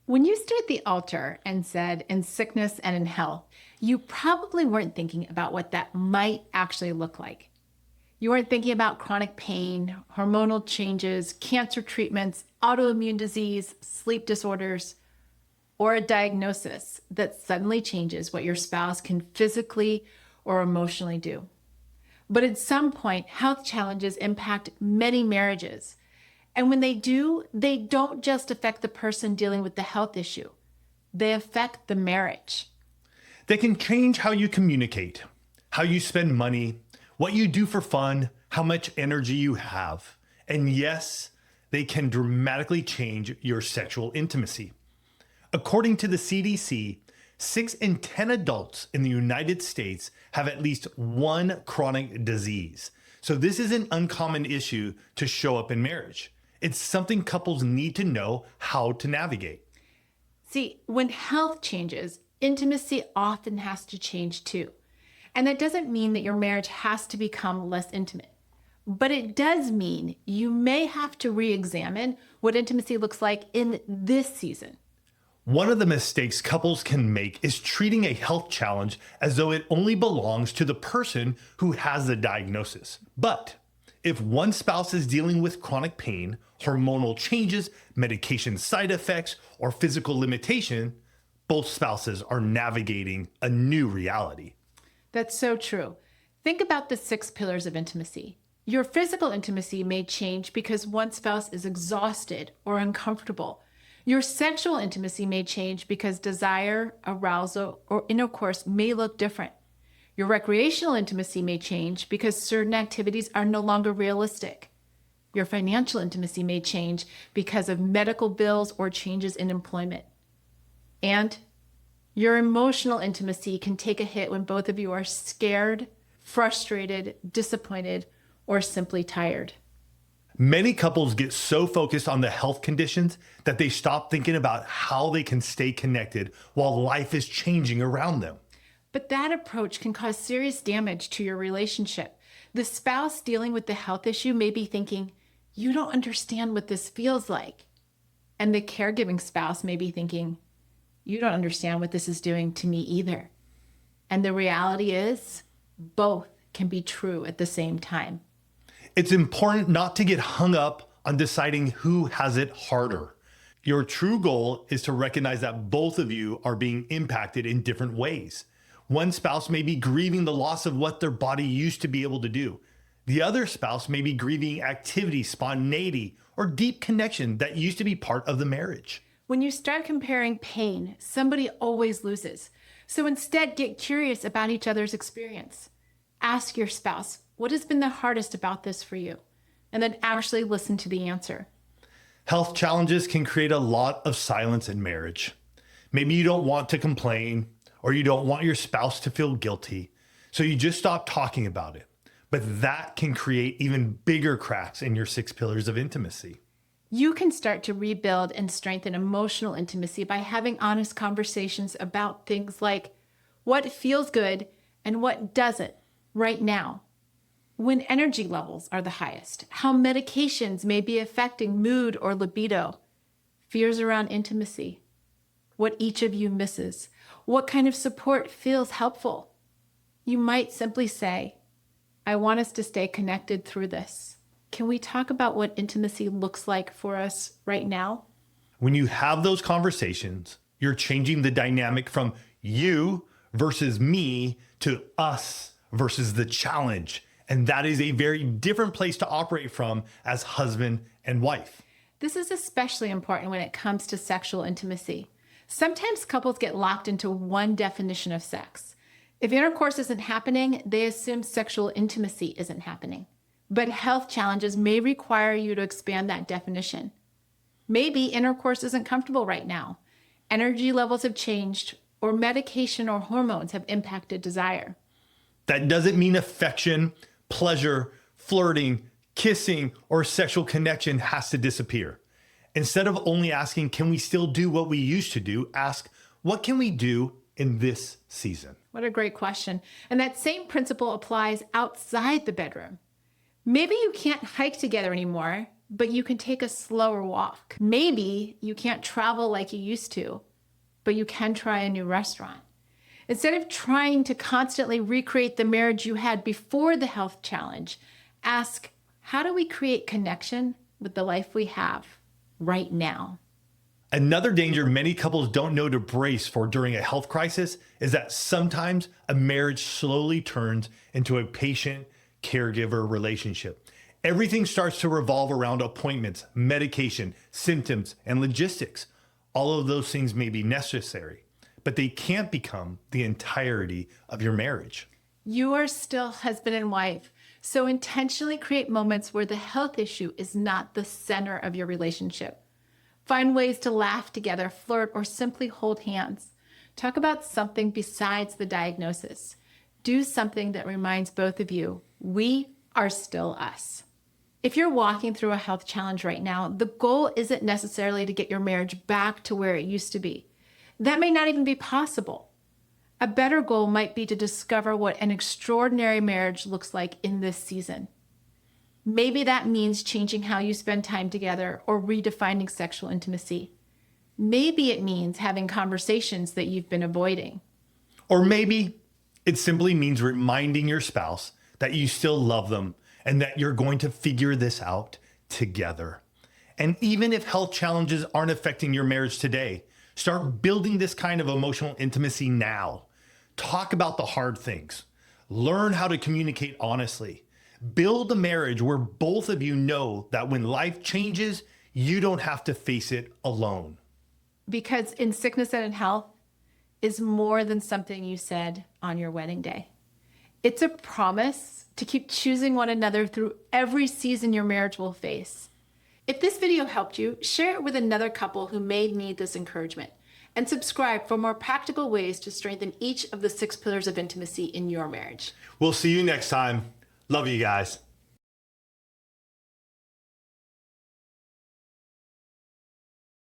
When you stood at the altar and said, in sickness and in health, you probably weren't thinking about what that might actually look like. You weren't thinking about chronic pain, hormonal changes, cancer treatments, autoimmune disease, sleep disorders, or a diagnosis that suddenly changes what your spouse can physically or emotionally do. But at some point, health challenges impact many marriages. And when they do, they don't just affect the person dealing with the health issue, they affect the marriage. They can change how you communicate, how you spend money, what you do for fun, how much energy you have. And yes, they can dramatically change your sexual intimacy. According to the CDC, 6 in 10 adults in the United States have at least one chronic disease. So this is an uncommon issue to show up in marriage. It's something couples need to know how to navigate. See, when health changes, intimacy often has to change too. And that doesn't mean that your marriage has to become less intimate. But it does mean you may have to re-examine what intimacy looks like in this season. One of the mistakes couples can make is treating a health challenge as though it only belongs to the person who has the diagnosis. But if one spouse is dealing with chronic pain, hormonal changes, medication side effects, or physical limitation, both spouses are navigating a new reality. That's so true. Think about the 6 pillars of intimacy. Your physical intimacy may change because one spouse is exhausted or uncomfortable. Your sexual intimacy may change because desire, arousal, or intercourse may look different. Your recreational intimacy may change because certain activities are no longer realistic. Your financial intimacy may change because of medical bills or changes in employment. And your emotional intimacy can take a hit when both of you are scared, frustrated, disappointed, or simply tired. Many couples get so focused on the health conditions that they stop thinking about how they can stay connected while life is changing around them. But that approach can cause serious damage to your relationship. The spouse dealing with the health issue may be thinking, "You don't understand what this feels like." And the caregiving spouse may be thinking, "You don't understand what this is doing to me either." And the reality is, both can be true at the same time. It's important not to get hung up on deciding who has it harder. Your true goal is to recognize that both of you are being impacted in different ways. One spouse may be grieving the loss of what their body used to be able to do. The other spouse may be grieving activity, spontaneity, or deep connection that used to be part of the marriage. When you start comparing pain, somebody always loses. So instead, get curious about each other's experience. Ask your spouse, "What has been the hardest about this for you?" And then actually listen to the answer. Health challenges can create a lot of silence in marriage. Maybe you don't want to complain, or you don't want your spouse to feel guilty, so you just stop talking about it. But that can create even bigger cracks in your 6 pillars of intimacy. You can start to rebuild and strengthen emotional intimacy by having honest conversations about things like what feels good and what doesn't right now. When energy levels are the highest, how medications may be affecting mood or libido, fears around intimacy, what each of you misses, what kind of support feels helpful. You might simply say, "I want us to stay connected through this. Can we talk about what intimacy looks like for us right now?" When you have those conversations, you're changing the dynamic from you versus me to us versus the challenge. And that is a very different place to operate from as husband and wife. This is especially important when it comes to sexual intimacy. Sometimes couples get locked into one definition of sex. If intercourse isn't happening, they assume sexual intimacy isn't happening. But health challenges may require you to expand that definition. Maybe intercourse isn't comfortable right now. Energy levels have changed, or medication or hormones have impacted desire. That doesn't mean affection, pleasure, flirting, kissing, or sexual connection has to disappear. Instead of only asking, "Can we still do what we used to do?" ask, "What can we do in this season?" What a great question. And that same principle applies outside the bedroom. Maybe you can't hike together anymore, but you can take a slower walk. Maybe you can't travel like you used to, but you can try a new restaurant. Instead of trying to constantly recreate the marriage you had before the health challenge, ask, how do we create connection with the life we have right now? Another danger many couples don't know to brace for during a health crisis is that sometimes a marriage slowly turns into a patient-caregiver relationship. Everything starts to revolve around appointments, medication, symptoms, and logistics. All of those things may be necessary, but they can't become the entirety of your marriage. You are still husband and wife, so intentionally create moments where the health issue is not the center of your relationship. Find ways to laugh together, flirt, or simply hold hands. Talk about something besides the diagnosis. Do something that reminds both of you, we are still us. If you're walking through a health challenge right now, the goal isn't necessarily to get your marriage back to where it used to be. That may not even be possible. A better goal might be to discover what an extraordinary marriage looks like in this season. Maybe that means changing how you spend time together or redefining sexual intimacy. Maybe it means having conversations that you've been avoiding. Or maybe it simply means reminding your spouse that you still love them and that you're going to figure this out together. And even if health challenges aren't affecting your marriage today, start building this kind of emotional intimacy now. Talk about the hard things. Learn how to communicate honestly. Build a marriage where both of you know that when life changes, you don't have to face it alone. Because in sickness and in health is more than something you said on your wedding day. It's a promise to keep choosing one another through every season your marriage will face. If this video helped you, share it with another couple who may need this encouragement. And subscribe for more practical ways to strengthen each of the 6 pillars of intimacy in your marriage. We'll see you next time. Love you guys.